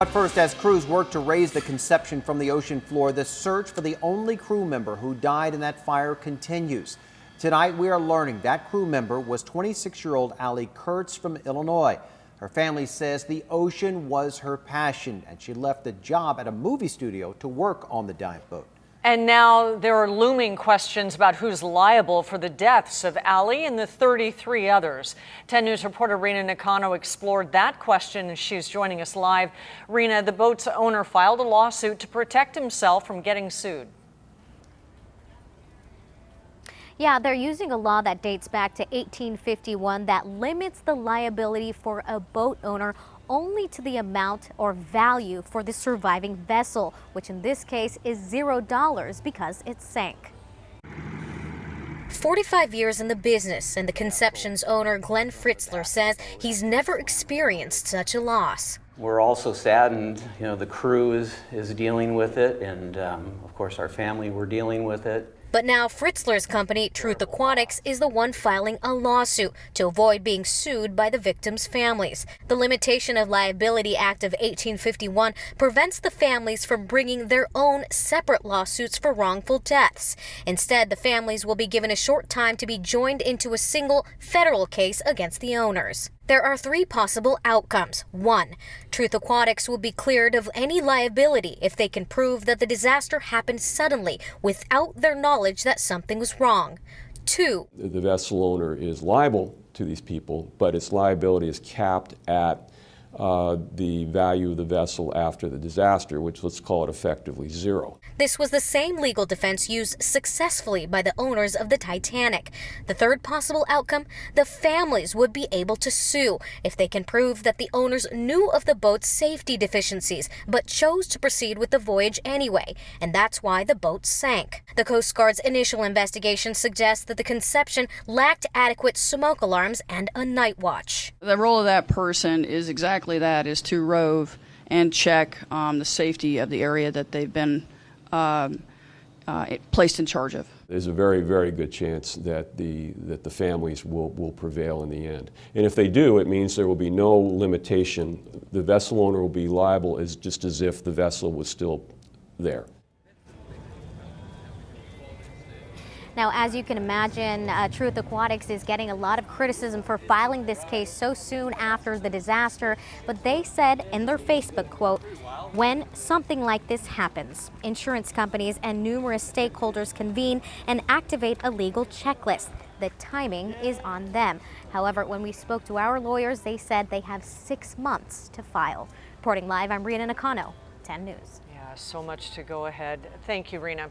But first, as crews work to raise the conception from the ocean floor, the search for the only crew member who died in that fire continues. Tonight, we are learning that crew member was 26-year-old Allie Kurtz from Illinois. Her family says the ocean was her passion, and she left a job at a movie studio to work on the dive boat. And now there are looming questions about who's liable for the deaths of Allie and the 33 others. 10 News reporter Rena Nakano explored that question, and she's joining us live. Rena, the boat's owner filed a lawsuit to protect himself from getting sued. Yeah, they're using a law that dates back to 1851 that limits the liability for a boat owner only to the amount or value for the surviving vessel, which in this case is $0 because it sank. 45 years in the business, and the Conception's owner, Glenn Fritzler, says he's never experienced such a loss. We're also saddened, the crew is dealing with it, and of course our family, we're dealing with it. But now Fritzler's company, Truth Aquatics, is the one filing a lawsuit to avoid being sued by the victims' families. The Limitation of Liability Act of 1851 prevents the families from bringing their own separate lawsuits for wrongful deaths. Instead, the families will be given a short time to be joined into a single federal case against the owners. There are three possible outcomes. 1. Truth Aquatics will be cleared of any liability if they can prove that the disaster happened suddenly without their knowledge that something was wrong. 2. The vessel owner is liable to these people, but its liability is capped at the value of the vessel after the disaster, which, let's call it, effectively zero. This was the same legal defense used successfully by the owners of the Titanic. The third possible outcome, the families would be able to sue if they can prove that the owners knew of the boat's safety deficiencies but chose to proceed with the voyage anyway, and that's why the boat sank. The Coast Guard's initial investigation suggests that the Conception lacked adequate smoke alarms and a night watch. The role of that person is exactly that, is to rove and check the safety of the area that they've been placed in charge of. There's a very, very good chance that the families will prevail in the end. And if they do, it means there will be no limitation. The vessel owner will be liable just as if the vessel was still there. Now, as you can imagine, Truth Aquatics is getting a lot of criticism for filing this case so soon after the disaster, but they said in their Facebook quote, "When something like this happens, insurance companies and numerous stakeholders convene and activate a legal checklist. The timing is on them." However, when we spoke to our lawyers, they said they have 6 months to file. Reporting live, I'm Rena Nakano, 10 News. Yeah, so much to go ahead. Thank you, Rena.